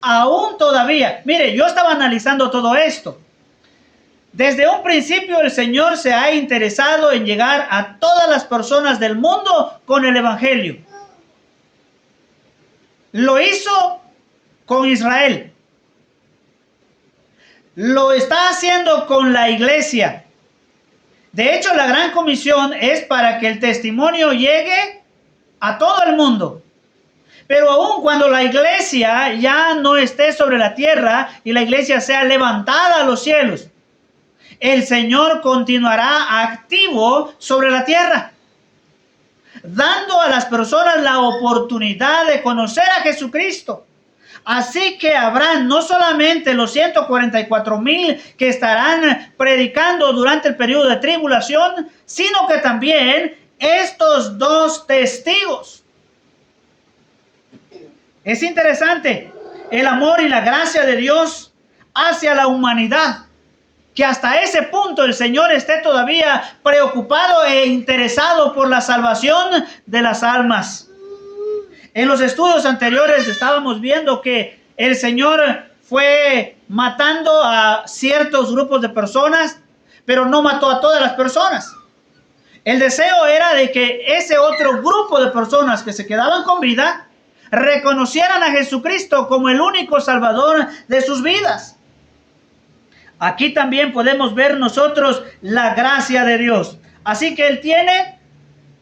Aún todavía, mire, yo estaba analizando todo esto. Desde un principio el Señor se ha interesado en llegar a todas las personas del mundo con el Evangelio. Lo hizo con Israel. Lo está haciendo con la iglesia. De hecho, la gran comisión es para que el testimonio llegue a todo el mundo. Pero aun cuando la iglesia ya no esté sobre la tierra y la iglesia sea levantada a los cielos, el Señor continuará activo sobre la tierra, dando a las personas la oportunidad de conocer a Jesucristo. Así que habrán no solamente los 144,000 que estarán predicando durante el periodo de tribulación, sino que también estos dos testigos. Es interesante el amor y la gracia de Dios hacia la humanidad, que hasta ese punto el Señor esté todavía preocupado e interesado por la salvación de las almas. En los estudios anteriores estábamos viendo que el Señor fue matando a ciertos grupos de personas, pero no mató a todas las personas. El deseo era de que ese otro grupo de personas que se quedaban con vida reconocieran a Jesucristo como el único Salvador de sus vidas. Aquí también podemos ver nosotros la gracia de Dios. Así que Él tiene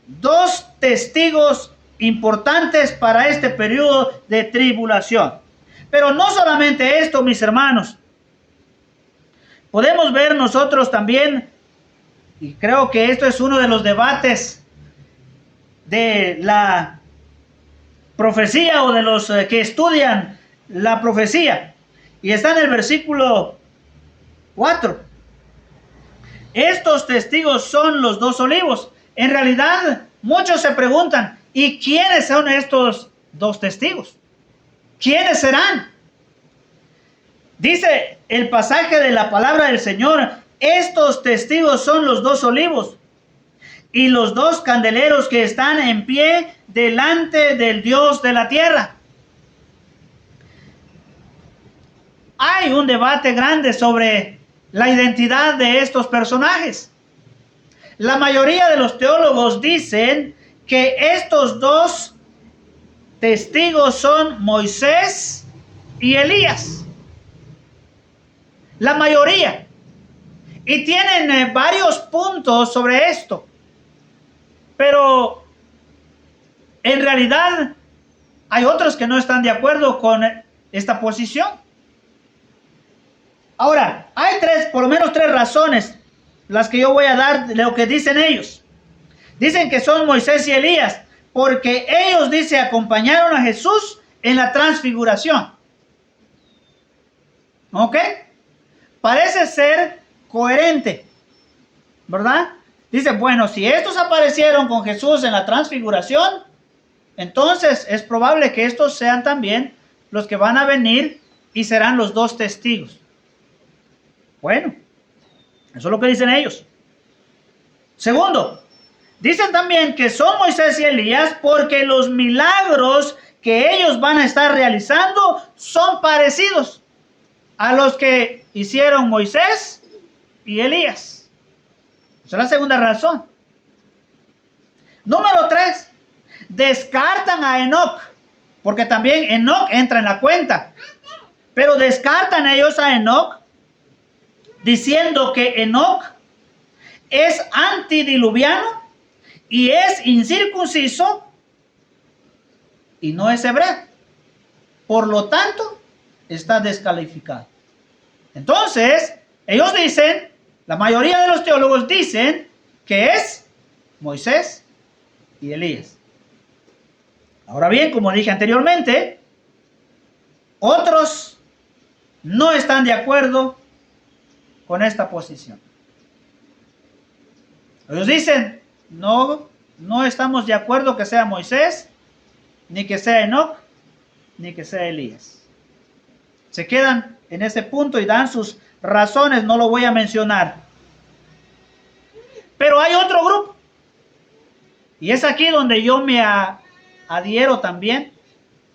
dos testigos importantes para este periodo de tribulación. Pero no solamente esto, mis hermanos. Podemos ver nosotros también, y creo que esto es uno de los debates de la profecía o de los que estudian la profecía. Y está en el versículo 4. Estos testigos son los dos olivos. En realidad, muchos se preguntan, ¿y quiénes son estos dos testigos? ¿Quiénes serán? Dice el pasaje de la palabra del Señor, estos testigos son los dos olivos y los dos candeleros que están en pie delante del Dios de la tierra. Hay un debate grande sobre la identidad de estos personajes. La mayoría de los teólogos dicen que estos dos testigos son Moisés y Elías. La mayoría. Y tienen varios puntos sobre esto. Pero en realidad hay otros que no están de acuerdo con esta posición. Ahora, hay por lo menos tres razones, las que yo voy a dar de lo que dicen ellos. Dicen que son Moisés y Elías, porque ellos, dice, acompañaron a Jesús en la transfiguración. ¿Ok? Parece ser coherente, ¿verdad? Dice, bueno, si estos aparecieron con Jesús en la transfiguración, entonces es probable que estos sean también los que van a venir y serán los dos testigos. Bueno, eso es lo que dicen ellos. Segundo, dicen también que son Moisés y Elías porque los milagros que ellos van a estar realizando son parecidos a los que hicieron Moisés y Elías. Esa es la segunda razón. Número 3, descartan a Enoc, porque también Enoc entra en la cuenta. Pero descartan ellos a Enoc diciendo que Enoc es antidiluviano y es incircunciso y no es hebreo. Por lo tanto, está descalificado. Entonces, ellos dicen, la mayoría de los teólogos dicen que es Moisés y Elías. Ahora bien, como dije anteriormente, otros no están de acuerdo con esta posición. Ellos dicen, no estamos de acuerdo que sea Moisés, ni que sea Enoc, ni que sea Elías. Se quedan en ese punto y dan sus razones, no lo voy a mencionar. Pero hay otro grupo, y es aquí donde yo me adhiero también,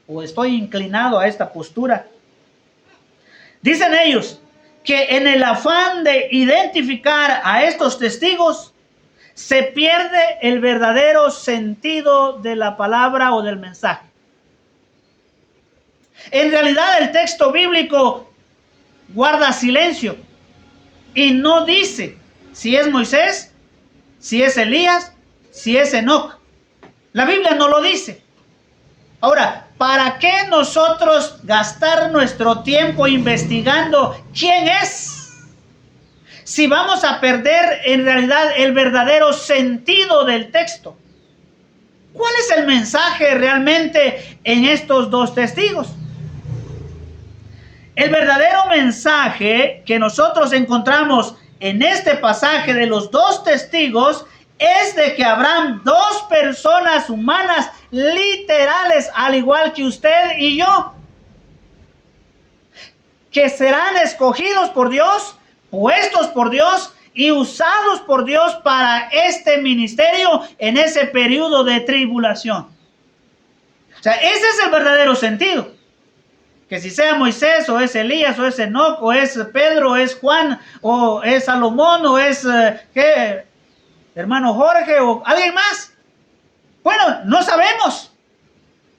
o estoy inclinado a esta postura. Dicen ellos que en el afán de identificar a estos testigos, se pierde el verdadero sentido de la palabra o del mensaje. En realidad el texto bíblico guarda silencio y no dice si es Moisés, si es Elías, si es Enoc. La Biblia no lo dice. Ahora, ¿para qué nosotros gastar nuestro tiempo investigando quién es? Si vamos a perder en realidad el verdadero sentido del texto. ¿Cuál es el mensaje realmente en estos dos testigos? El verdadero mensaje que nosotros encontramos en este pasaje de los dos testigos es de que habrán dos personas humanas literales, al igual que usted y yo, que serán escogidos por Dios, puestos por Dios y usados por Dios para este ministerio en ese periodo de tribulación. O sea, ese es el verdadero sentido. Que si sea Moisés, o es Elías, o es Enoc, o es Pedro, o es Juan, o es Salomón, o es hermano Jorge, o alguien más. Bueno, no sabemos.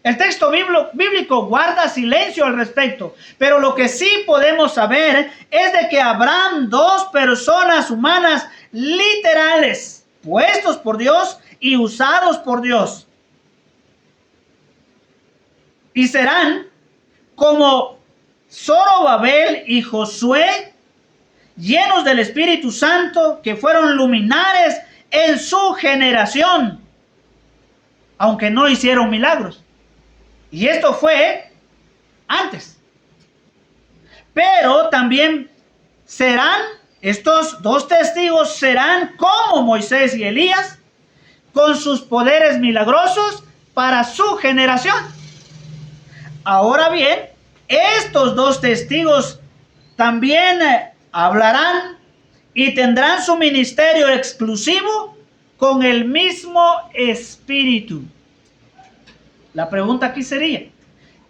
El texto bíblico guarda silencio al respecto. Pero lo que sí podemos saber es de que habrán dos personas humanas literales, puestos por Dios y usados por Dios. Y serán como Zorobabel y Josué, llenos del Espíritu Santo, que fueron luminares en su generación, aunque no hicieron milagros. Y esto fue antes. Pero también estos dos testigos serán como Moisés y Elías, con sus poderes milagrosos para su generación. Ahora bien, estos dos testigos también hablarán y tendrán su ministerio exclusivo con el mismo espíritu. La pregunta aquí sería,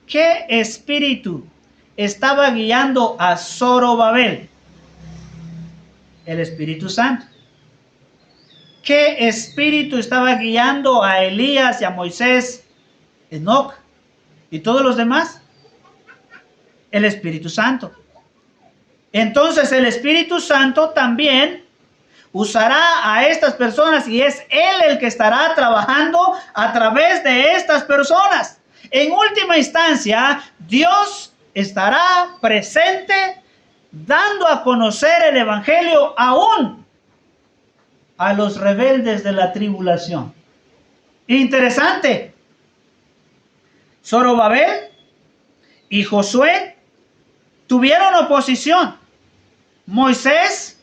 ¿qué espíritu estaba guiando a Zorobabel? El Espíritu Santo. ¿Qué espíritu estaba guiando a Elías y a Moisés, Enoc y todos los demás? El Espíritu Santo. Entonces el Espíritu Santo también usará a estas personas y es Él el que estará trabajando a través de estas personas. En última instancia, Dios estará presente dando a conocer el Evangelio aún a los rebeldes de la tribulación. Interesante. Zorobabel y Josué tuvieron oposición. Moisés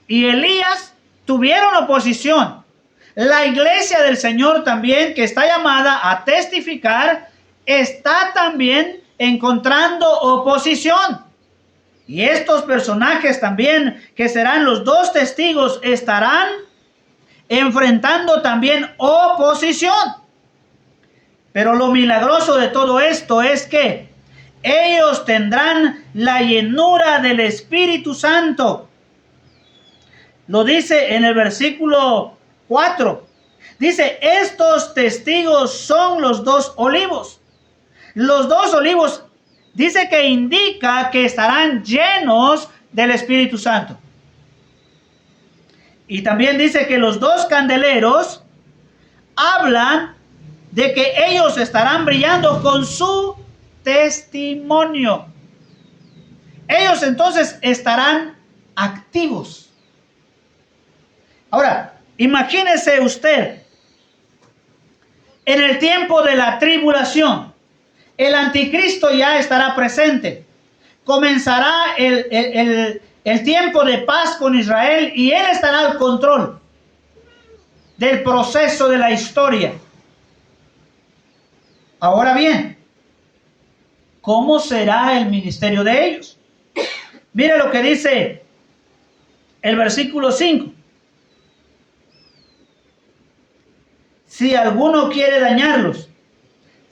y Elías tuvieron oposición. La iglesia del Señor también, que está llamada a testificar, está también encontrando oposición. Y estos personajes también, que serán los dos testigos, estarán enfrentando también oposición. Pero lo milagroso de todo esto es que ellos tendrán la llenura del Espíritu Santo. Lo dice en el versículo 4. Dice, estos testigos son los dos olivos. Los dos olivos dice que indica que estarán llenos del Espíritu Santo. Y también dice que los dos candeleros hablan de que ellos estarán brillando con su testimonio. Ellos entonces estarán activos. Ahora, imagínese usted, en el tiempo de la tribulación, el anticristo ya estará presente. Comenzará el tiempo de paz con Israel y él estará al control del proceso de la historia. Ahora bien, ¿cómo será el ministerio de ellos? Mire lo que dice el versículo 5. Si alguno quiere dañarlos,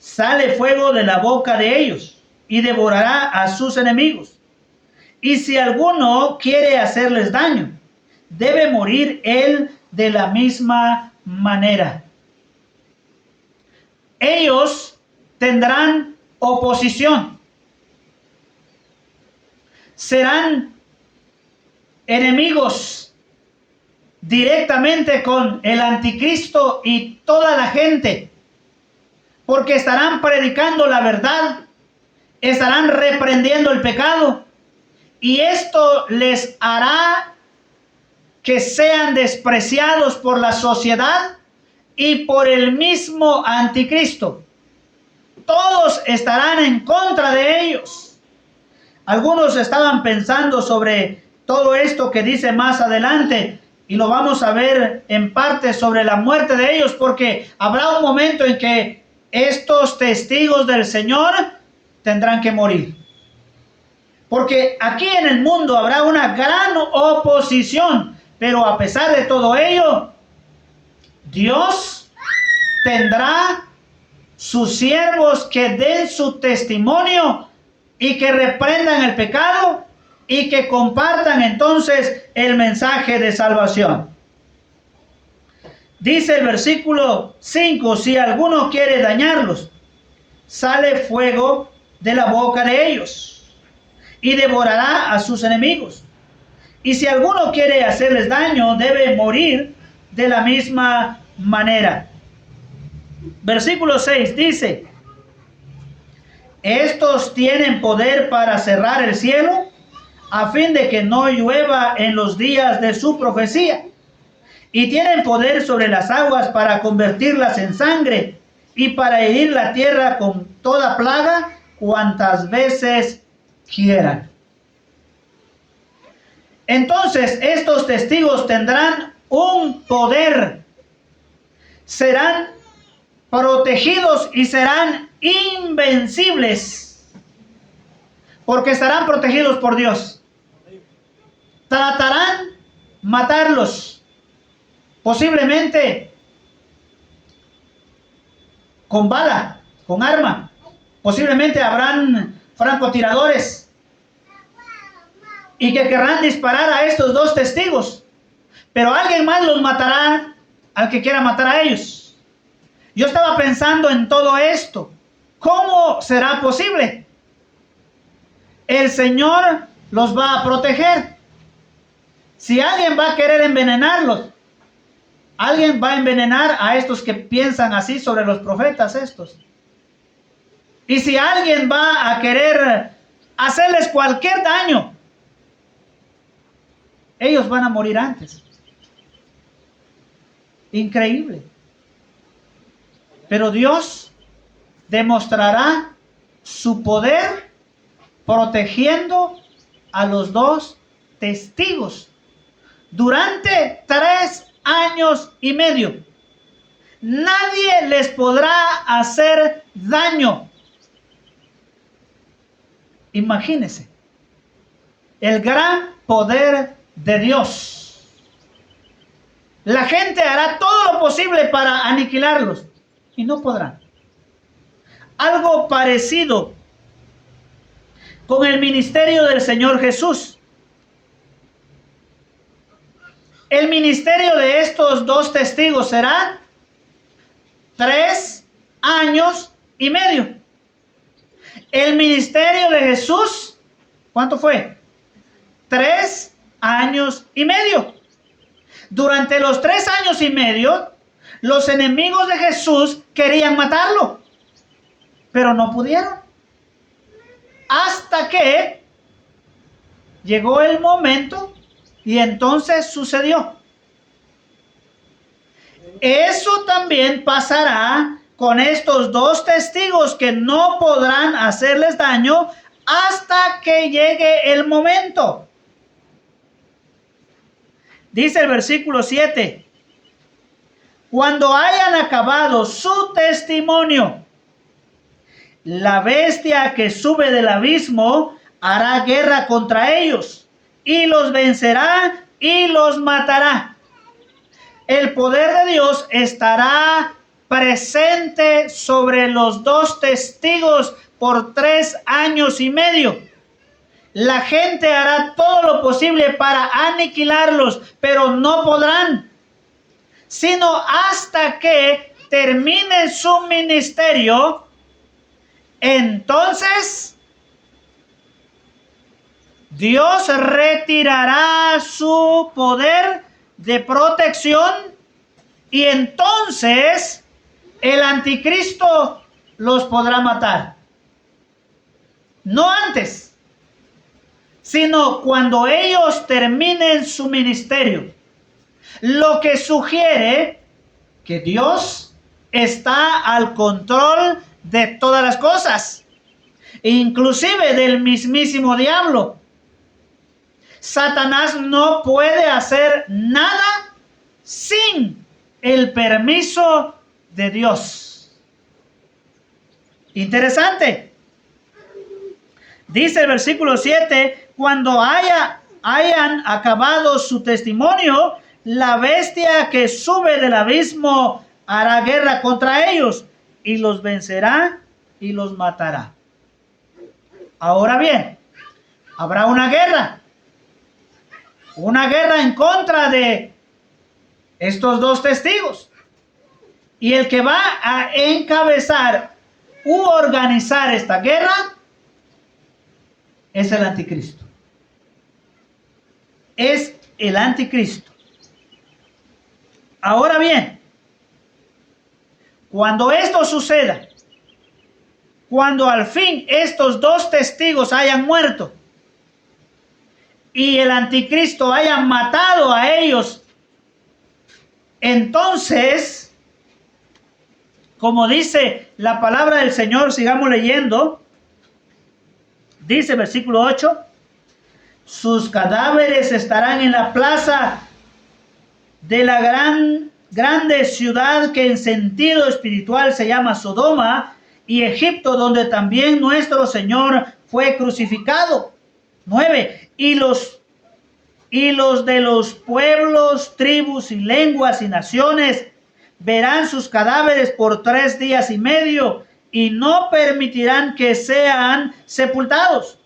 sale fuego de la boca de ellos y devorará a sus enemigos. Y si alguno quiere hacerles daño, debe morir él de la misma manera. Ellos tendrán oposición. Serán enemigos directamente con el anticristo y toda la gente, porque estarán predicando la verdad, estarán reprendiendo el pecado, y esto les hará que sean despreciados por la sociedad y por el mismo anticristo. Todos estarán en contra de ellos. Algunos estaban pensando sobre todo esto que dice más adelante, y lo vamos a ver en parte sobre la muerte de ellos, porque habrá un momento en que estos testigos del Señor tendrán que morir. Porque aquí en el mundo habrá una gran oposición, pero a pesar de todo ello, Dios tendrá sus siervos que den su testimonio y que reprendan el pecado y que compartan entonces el mensaje de salvación. Dice el versículo 5, si alguno quiere dañarlos, sale fuego de la boca de ellos y devorará a sus enemigos. Y si alguno quiere hacerles daño, debe morir de la misma manera. Versículo 6 dice, estos tienen poder para cerrar el cielo, a fin de que no llueva en los días de su profecía. Y tienen poder sobre las aguas para convertirlas en sangre, y para herir la tierra con toda plaga, cuantas veces quieran. Entonces estos testigos tendrán un poder, serán protegidos y serán invencibles, porque estarán protegidos por Dios. Tratarán matarlos, posiblemente con bala, con arma, posiblemente habrán francotiradores y que querrán disparar a estos dos testigos, pero alguien más los matará al que quiera matar a ellos. Yo estaba pensando en todo esto. ¿Cómo será posible? El Señor los va a proteger. Si alguien va a querer envenenarlos, alguien va a envenenar a estos que piensan así sobre los profetas estos. Y si alguien va a querer hacerles cualquier daño, ellos van a morir antes. Increíble. Pero Dios demostrará su poder protegiendo a los dos testigos durante 3 años y medio. Nadie les podrá hacer daño. Imagínense el gran poder de Dios. La gente hará todo lo posible para aniquilarlos y no podrán. Algo parecido con el ministerio del Señor Jesús. El ministerio de estos dos testigos será 3 años y medio. El ministerio de Jesús, ¿cuánto fue? 3 años y medio. Durante los 3 años y medio, los enemigos de Jesús querían matarlo, pero no pudieron. Hasta que llegó el momento y entonces sucedió. Eso también pasará con estos dos testigos que no podrán hacerles daño hasta que llegue el momento. Dice el versículo 7, cuando hayan acabado su testimonio, la bestia que sube del abismo hará guerra contra ellos y los vencerá y los matará. El poder de Dios estará presente sobre los dos testigos por 3 años y medio. La gente hará todo lo posible para aniquilarlos, pero no podrán, sino hasta que termine su ministerio. Entonces Dios retirará su poder de protección y entonces el anticristo los podrá matar. No antes, sino cuando ellos terminen su ministerio. Lo que sugiere que Dios está al control de todas las cosas, inclusive del mismísimo diablo. Satanás no puede hacer nada sin el permiso de Dios. Interesante. Dice el versículo 7, cuando hayan acabado su testimonio, la bestia que sube del abismo hará guerra contra ellos y los vencerá y los matará. Ahora bien, habrá una guerra en contra de estos dos testigos. Y el que va a encabezar u organizar esta guerra es el anticristo. Es el anticristo. Ahora bien, cuando esto suceda, cuando al fin estos dos testigos hayan muerto y el anticristo haya matado a ellos, entonces, como dice la palabra del Señor, sigamos leyendo, dice versículo 8, sus cadáveres estarán en la plaza de la grande ciudad que en sentido espiritual se llama Sodoma y Egipto, donde también nuestro Señor fue crucificado. 9. Y los de los pueblos, tribus y lenguas y naciones verán sus cadáveres por 3 días y medio y no permitirán que sean sepultados.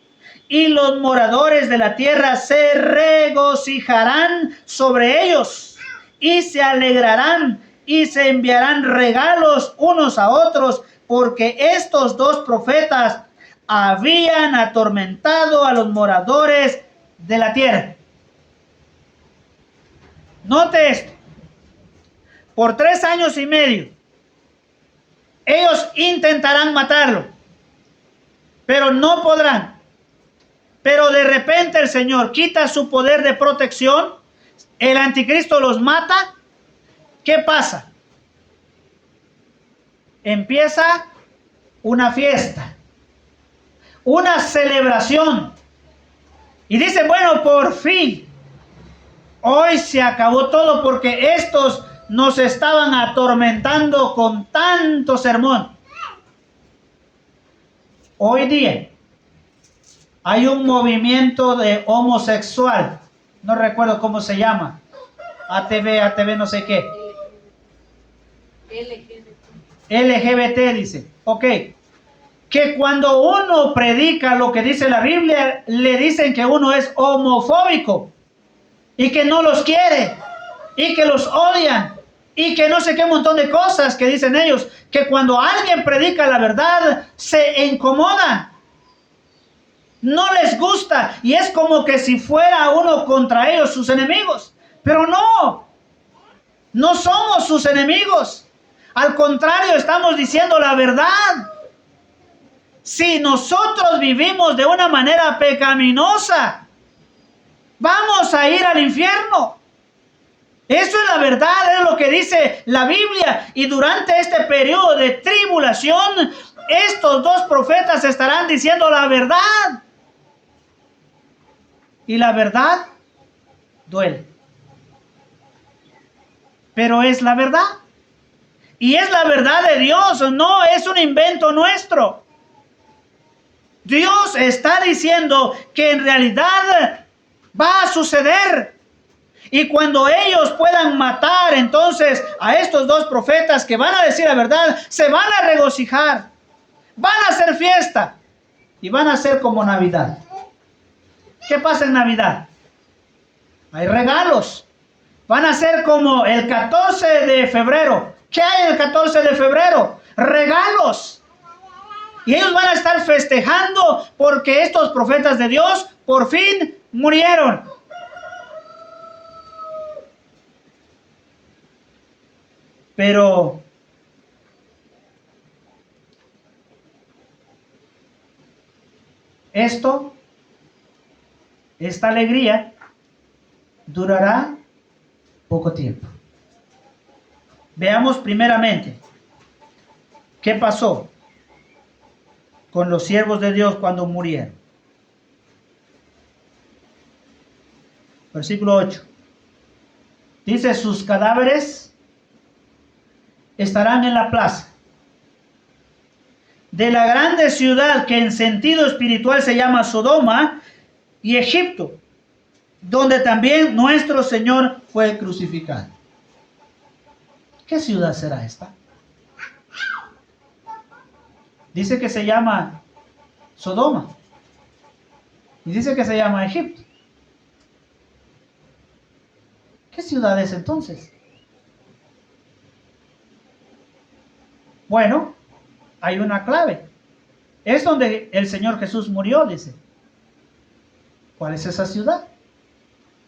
Y los moradores de la tierra se regocijarán sobre ellos y se alegrarán y se enviarán regalos unos a otros, porque estos dos profetas habían atormentado a los moradores de la tierra. Note esto. Por 3 años y medio, ellos intentarán matarlo, pero no podrán. Pero de repente el Señor quita su poder de protección, el anticristo los mata. ¿Qué pasa? Empieza una fiesta, una celebración. Y dice, bueno, por fin, hoy se acabó todo porque estos nos estaban atormentando con tanto sermón. Hoy día hay un movimiento de homosexual, no recuerdo cómo se llama, ATV no sé qué. LGBT dice, ok, que cuando uno predica lo que dice la Biblia, le dicen que uno es homofóbico y que no los quiere y que los odian y que no sé qué montón de cosas que dicen ellos, que cuando alguien predica la verdad se incomodan, no les gusta y es como que si fuera uno contra ellos sus enemigos. Pero no somos sus enemigos. Al contrario, estamos diciendo la verdad. Si nosotros vivimos de una manera pecaminosa, vamos a ir al infierno. Eso es la verdad, es lo que dice la Biblia. Y durante este periodo de tribulación, estos dos profetas estarán diciendo la verdad. Y la verdad duele. Pero es la verdad. Y es la verdad de Dios, no es un invento nuestro. Dios está diciendo que en realidad va a suceder. Y cuando ellos puedan matar entonces a estos dos profetas que van a decir la verdad, se van a regocijar, van a hacer fiesta y van a ser como Navidad. ¿Qué pasa en Navidad? Hay regalos. Van a ser como el 14 de febrero. ¿Qué hay el 14 de febrero? Regalos. Y ellos van a estar festejando porque estos profetas de Dios por fin murieron. Pero esta alegría durará poco tiempo. Veamos primeramente qué pasó con los siervos de Dios cuando murieron. Versículo 8. Dice, sus cadáveres estarán en la plaza de la grande ciudad que en sentido espiritual se llama Sodoma y Egipto, donde también nuestro Señor fue crucificado. ¿Qué ciudad será esta? Dice que se llama Sodoma y dice que se llama Egipto. ¿Qué ciudad es entonces? Bueno, hay una clave. Es donde el Señor Jesús murió, dice. ¿Cuál es esa ciudad?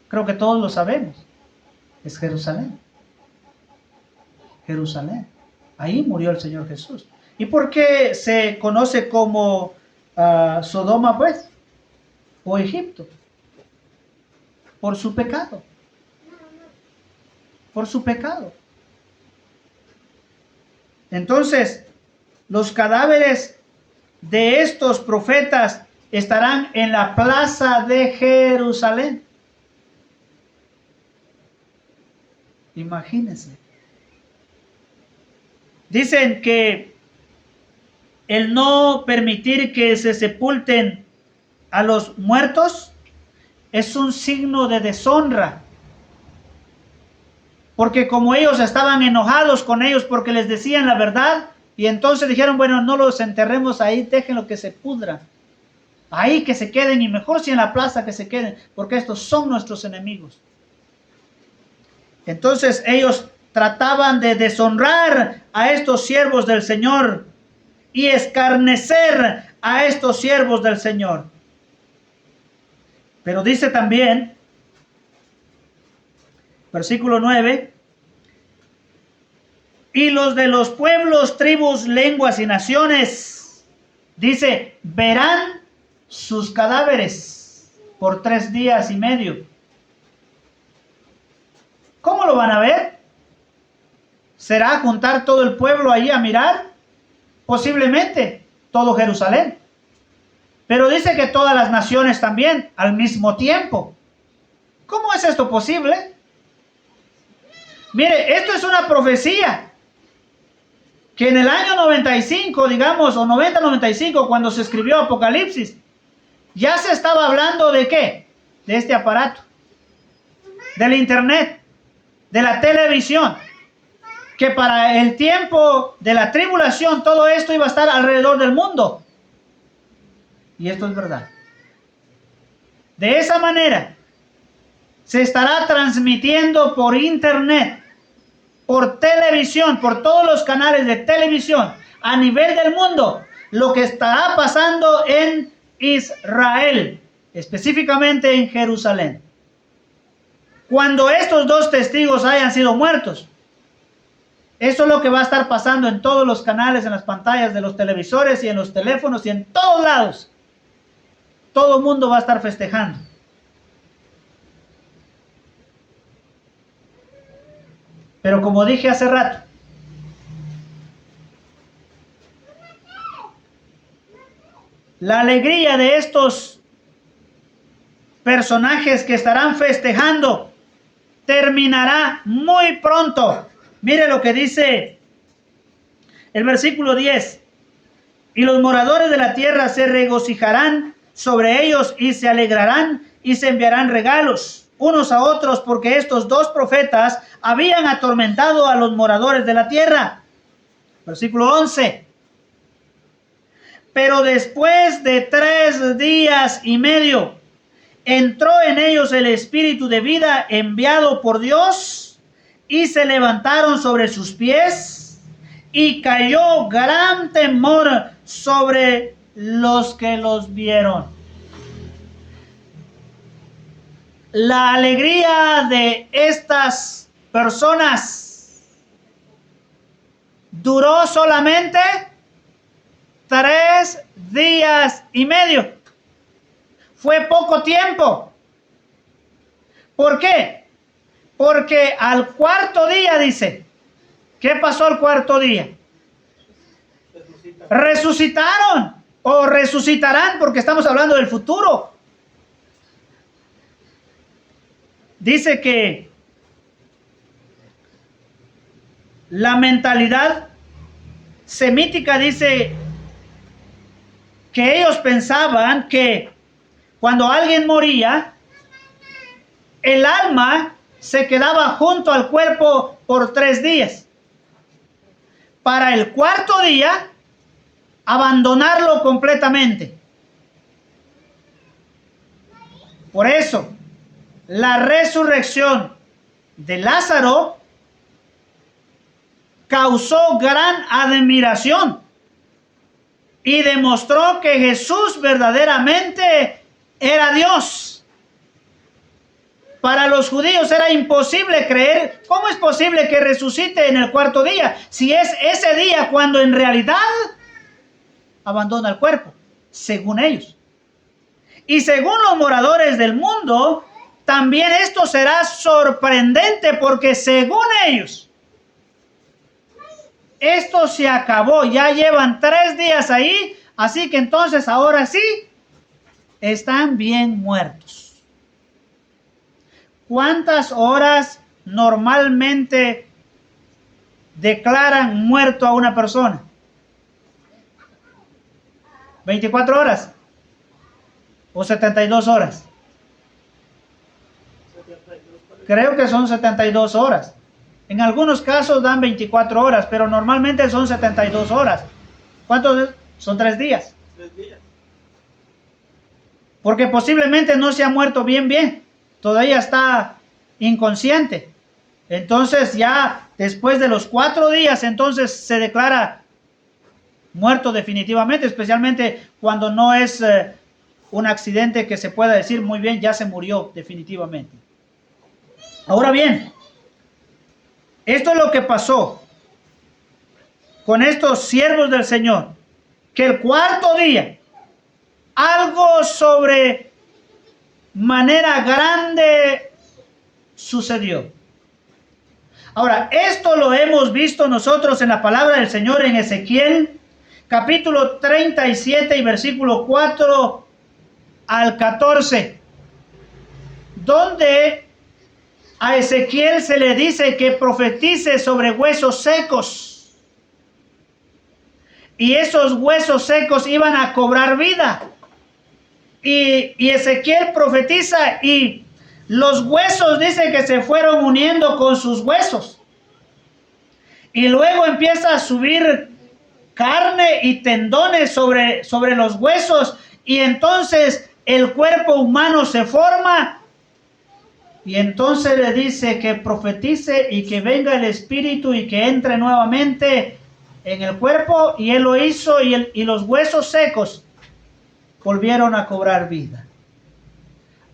Creo que todos lo sabemos. Es Jerusalén. Jerusalén. Ahí murió el Señor Jesús. ¿Y por qué se conoce como Sodoma, pues? O Egipto. Por su pecado. Por su pecado. Entonces, los cadáveres de estos profetas estarán en la plaza de Jerusalén. Imagínense. Dicen que el no permitir que se sepulten a los muertos es un signo de deshonra. Porque como ellos estaban enojados con ellos porque les decían la verdad, y entonces dijeron, bueno, no los enterremos ahí, déjenlo que se pudra. Ahí que se queden, y mejor si en la plaza que se queden, porque estos son nuestros enemigos. Entonces ellos trataban de deshonrar a estos siervos del Señor y escarnecer a estos siervos del Señor. Pero dice también, versículo 9, y los de los pueblos, tribus, lenguas y naciones, dice, verán sus cadáveres por 3 días y medio. ¿Cómo lo van a ver? ¿Será juntar todo el pueblo ahí a mirar? Posiblemente todo Jerusalén. Pero dice que todas las naciones también al mismo tiempo. ¿Cómo es esto posible? Mire, esto es una profecía que en el año 95, digamos, o 90-95, cuando se escribió Apocalipsis, ya se estaba hablando de ¿qué? De este aparato, del internet, de la televisión, que para el tiempo de la tribulación todo esto iba a estar alrededor del mundo. Y esto es verdad. De esa manera se estará transmitiendo por internet, por televisión, por todos los canales de televisión a nivel del mundo, lo que estará pasando en Israel, específicamente en Jerusalén. Cuando estos 2 testigos hayan sido muertos, eso es lo que va a estar pasando en todos los canales, en las pantallas de los televisores y en los teléfonos y en todos lados. Todo el mundo va a estar festejando. Pero como dije hace rato, la alegría de estos personajes que estarán festejando terminará muy pronto. Mire lo que dice el versículo 10. Y los moradores de la tierra se regocijarán sobre ellos y se alegrarán y se enviarán regalos unos a otros, porque estos 2 profetas habían atormentado a los moradores de la tierra. Versículo 11. Pero después de 3 días y medio, entró en ellos el espíritu de vida enviado por Dios, y se levantaron sobre sus pies, y cayó gran temor sobre los que los vieron. La alegría de estas personas duró solamente 3 días y medio. Fue poco tiempo. ¿Por qué? Porque al cuarto día, dice, ¿qué pasó al cuarto día? Resucitaron o resucitarán, porque estamos hablando del futuro. Dice que la mentalidad semítica dice que ellos pensaban que cuando alguien moría, el alma se quedaba junto al cuerpo por 3 días. Para el cuarto día, abandonarlo completamente. Por eso, la resurrección de Lázaro causó gran admiración y demostró que Jesús verdaderamente era Dios. Para los judíos era imposible creer. ¿Cómo es posible que resucite en el cuarto día? Si es ese día cuando en realidad abandona el cuerpo, según ellos. Y según los moradores del mundo, también esto será sorprendente, porque según ellos, esto se acabó. Ya llevan 3 días ahí, así que entonces ahora sí, están bien muertos. ¿Cuántas horas normalmente declaran muerto a una persona? 24 horas o 72 horas. Creo que son 72 horas. En algunos casos dan 24 horas, pero normalmente son 72 horas. ¿Cuántos son? 3 días. 3 días. Porque posiblemente no se ha muerto bien. Todavía está inconsciente. Entonces ya después de los 4 días, entonces se declara muerto definitivamente, especialmente cuando no es un accidente que se pueda decir muy bien, ya se murió definitivamente. Ahora bien, esto es lo que pasó con estos siervos del Señor, que el cuarto día, algo sobre manera grande sucedió. Ahora, esto lo hemos visto nosotros en la palabra del Señor en Ezequiel, capítulo 37 y versículo 4 al 14, donde a Ezequiel se le dice que profetice sobre huesos secos. Y esos huesos secos iban a cobrar vida. Y Ezequiel profetiza y los huesos dice que se fueron uniendo con sus huesos. Y luego empieza a subir carne y tendones sobre los huesos. Y entonces el cuerpo humano se forma. Y entonces le dice que profetice y que venga el espíritu y que entre nuevamente en el cuerpo. Y él lo hizo y los huesos secos volvieron a cobrar vida.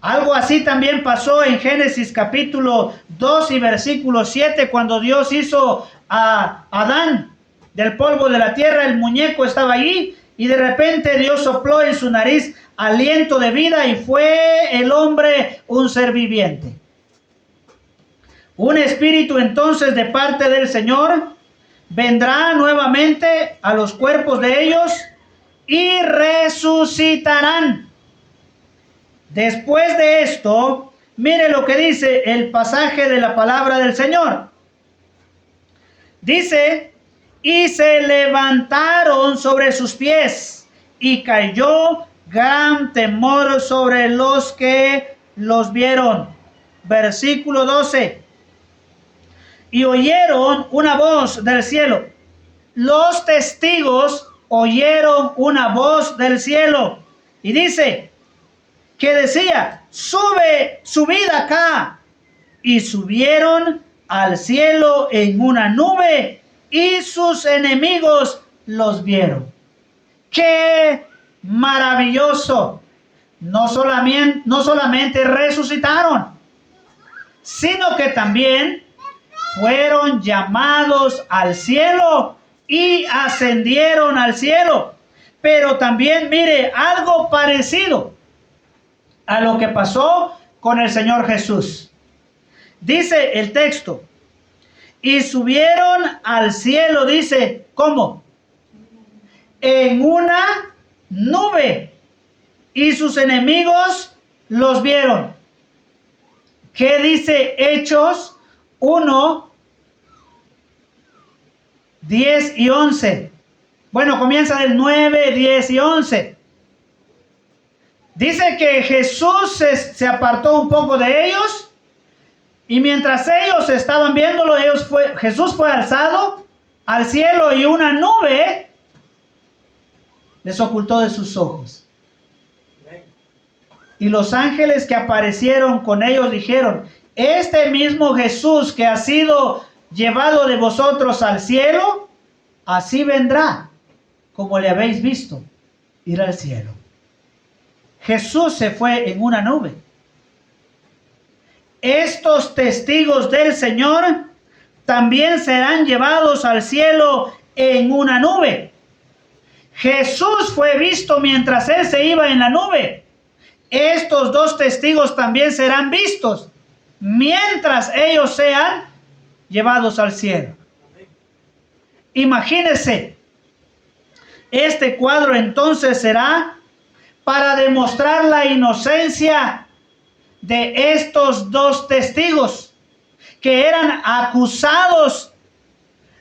Algo así también pasó en Génesis capítulo 2 y versículo 7, cuando Dios hizo a Adán del polvo de la tierra. El muñeco estaba allí y de repente Dios sopló en su nariz aliento de vida y fue el hombre un ser viviente. Un espíritu entonces de parte del Señor vendrá nuevamente a los cuerpos de ellos y resucitarán. Después de esto, mire lo que dice el pasaje de la palabra del Señor. Dice, y se levantaron sobre sus pies, y cayó gran temor sobre los que los vieron. Versículo 12. Y oyeron una voz del cielo. Los testigos oyeron una voz del cielo. Y dice, que decía, subid acá. Y subieron al cielo en una nube y sus enemigos los vieron. ¡Qué maravilloso! No solamente resucitaron, sino que también fueron llamados al cielo y ascendieron al cielo. Pero también, mire, algo parecido a lo que pasó con el Señor Jesús. Dice el texto, y subieron al cielo, dice, ¿cómo? En una nube, y sus enemigos los vieron. ¿Qué dice Hechos 1, 10 y 11? Bueno, comienza del 9, 10 y 11. Dice que Jesús se apartó un poco de ellos, y mientras ellos estaban viéndolo, Jesús fue alzado al cielo y una nube les ocultó de sus ojos. Y los ángeles que aparecieron con ellos dijeron, este mismo Jesús que ha sido llevado de vosotros al cielo, así vendrá, como le habéis visto ir al cielo. Jesús se fue en una nube. Estos testigos del Señor también serán llevados al cielo en una nube. Jesús fue visto mientras Él se iba en la nube. Estos dos testigos también serán vistos mientras ellos sean llevados al cielo. Imagínense, este cuadro entonces será para demostrar la inocencia de estos dos testigos que eran acusados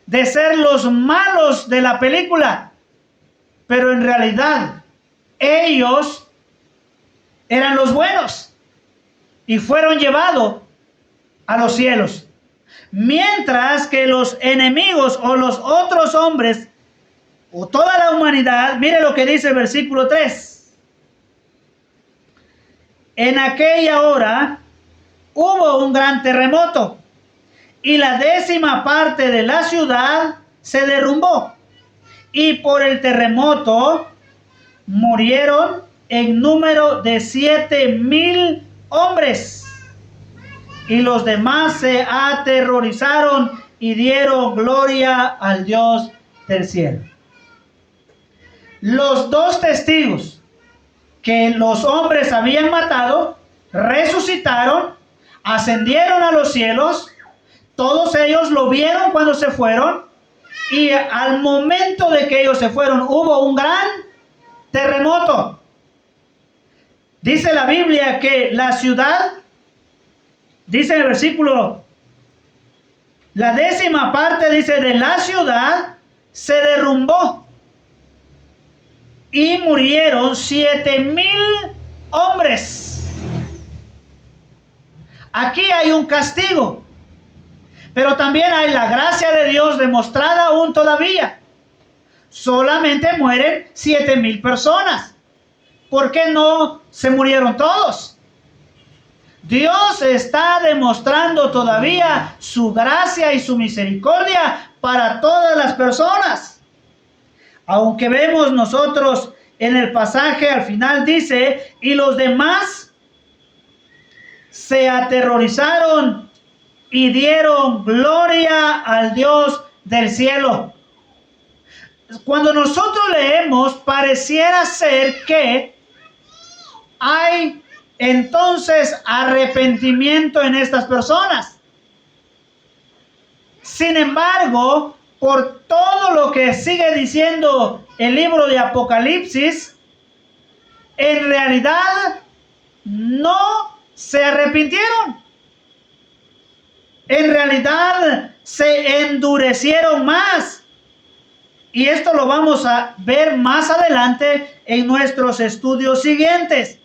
de ser los malos de la película, pero en realidad ellos eran los buenos y fueron llevados a los cielos, mientras que los enemigos o los otros hombres o toda la humanidad, mire lo que dice el versículo 3. En aquella hora hubo un gran terremoto y la 10ª parte de la ciudad se derrumbó. Y por el terremoto murieron en número de 7,000 hombres. Y los demás se aterrorizaron y dieron gloria al Dios del cielo. Los dos testigos que los hombres habían matado, resucitaron, ascendieron a los cielos, todos ellos lo vieron cuando se fueron, y al momento de que ellos se fueron hubo un gran terremoto. Dice la Biblia que la ciudad, dice en el versículo, la 10ª parte, dice, de la ciudad se derrumbó. Y murieron 7,000 hombres. Aquí hay un castigo, pero también hay la gracia de Dios demostrada aún todavía. Solamente mueren 7,000 personas. ¿Por qué no se murieron todos? Dios está demostrando todavía su gracia y su misericordia para todas las personas. Aunque vemos nosotros en el pasaje al final dice, y los demás se aterrorizaron y dieron gloria al Dios del cielo. Cuando nosotros leemos, pareciera ser que hay entonces arrepentimiento en estas personas. Sin embargo, por todo lo que sigue diciendo el libro de Apocalipsis, en realidad no se arrepintieron. En realidad se endurecieron más. Y esto lo vamos a ver más adelante en nuestros estudios siguientes,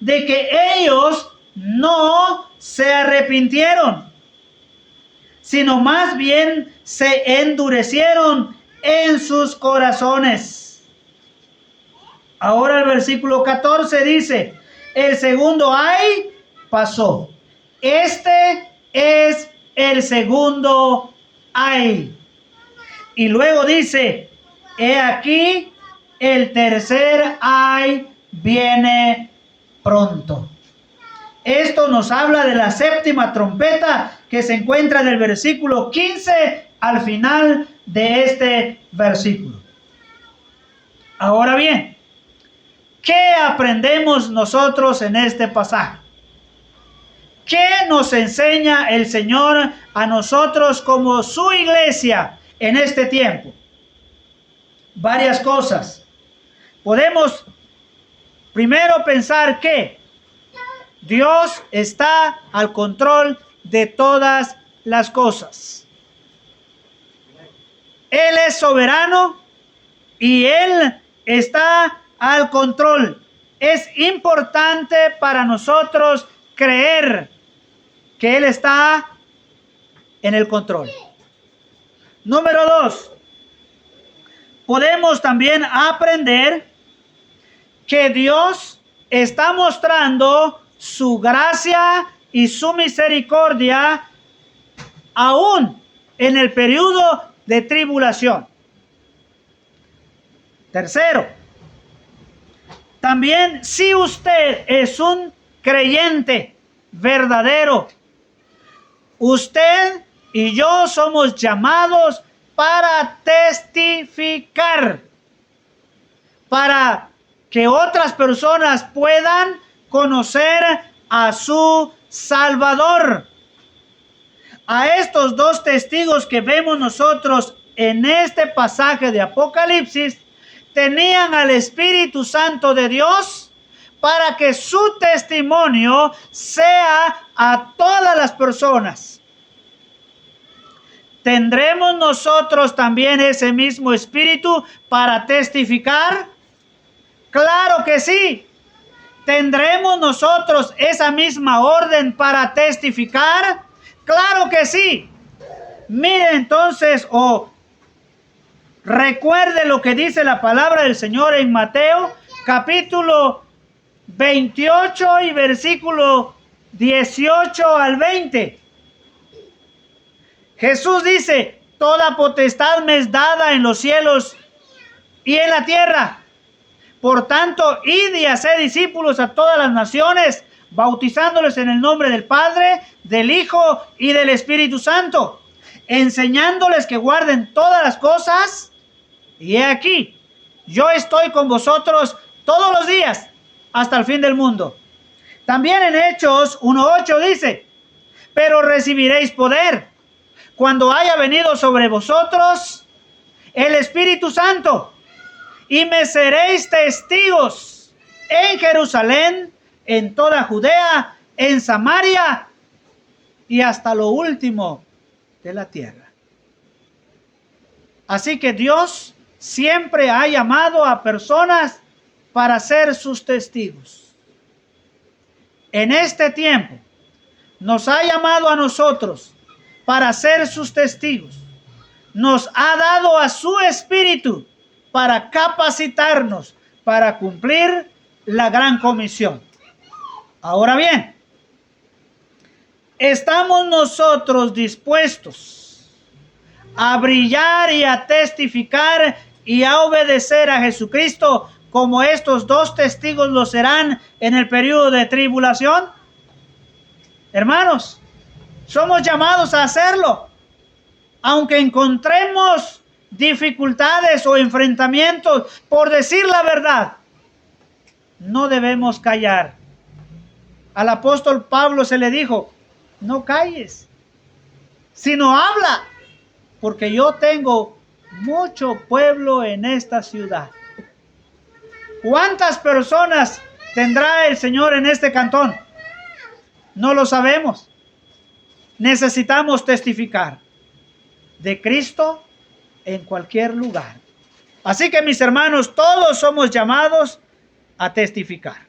de que ellos no se arrepintieron, sino más bien se endurecieron en sus corazones. Ahora el versículo 14 dice, El segundo ay pasó. Este es el segundo ay. Y luego dice, he aquí, el tercer ay viene pronto. Esto nos habla de la séptima trompeta que se encuentra en el versículo 15 al final de este versículo. Ahora bien, ¿qué aprendemos nosotros en este pasaje? ¿Qué nos enseña el Señor a nosotros como su iglesia en este tiempo? Varias cosas. Podemos primero pensar que Dios está al control de todas las cosas. Él es soberano y Él está al control. Es importante para nosotros creer que Él está en el control. Número 2. Podemos también aprender que Dios está mostrando su gracia y su misericordia aún en el periodo de tribulación. Tercero, también si usted es un creyente verdadero, usted y yo somos llamados para testificar, para que otras personas puedan conocer a su Salvador. A estos dos testigos que vemos nosotros en este pasaje de Apocalipsis, tenían al Espíritu Santo de Dios para que su testimonio sea a todas las personas. ¿Tendremos nosotros también ese mismo Espíritu para testificar? Claro que sí. ¿Tendremos nosotros esa misma orden para testificar? Claro que sí. Mire entonces, recuerde lo que dice la palabra del Señor en Mateo, capítulo 28 y versículo 18 al 20. Jesús dice, toda potestad me es dada en los cielos y en la tierra. Por tanto, id y haced discípulos a todas las naciones, bautizándoles en el nombre del Padre, del Hijo y del Espíritu Santo, enseñándoles que guarden todas las cosas. Y he aquí, yo estoy con vosotros todos los días hasta el fin del mundo. También en Hechos 1:8 dice, pero recibiréis poder cuando haya venido sobre vosotros el Espíritu Santo, y me seréis testigos en Jerusalén, en toda Judea, en Samaria y hasta lo último de la tierra. Así que Dios siempre ha llamado a personas para ser sus testigos. En este tiempo nos ha llamado a nosotros para ser sus testigos. Nos ha dado a su Espíritu para capacitarnos, para cumplir la gran comisión. Ahora bien, ¿estamos nosotros dispuestos a brillar y a testificar y a obedecer a Jesucristo como estos dos testigos lo serán en el periodo de tribulación? Hermanos, somos llamados a hacerlo. Aunque encontremos dificultades o enfrentamientos por decir la verdad, no debemos callar. Al apóstol Pablo se le dijo, no calles, sino habla, porque yo tengo mucho pueblo en esta ciudad. ¿Cuántas personas tendrá el Señor en este cantón? No lo sabemos. Necesitamos testificar de Cristo en cualquier lugar. Así que mis hermanos, todos somos llamados a testificar.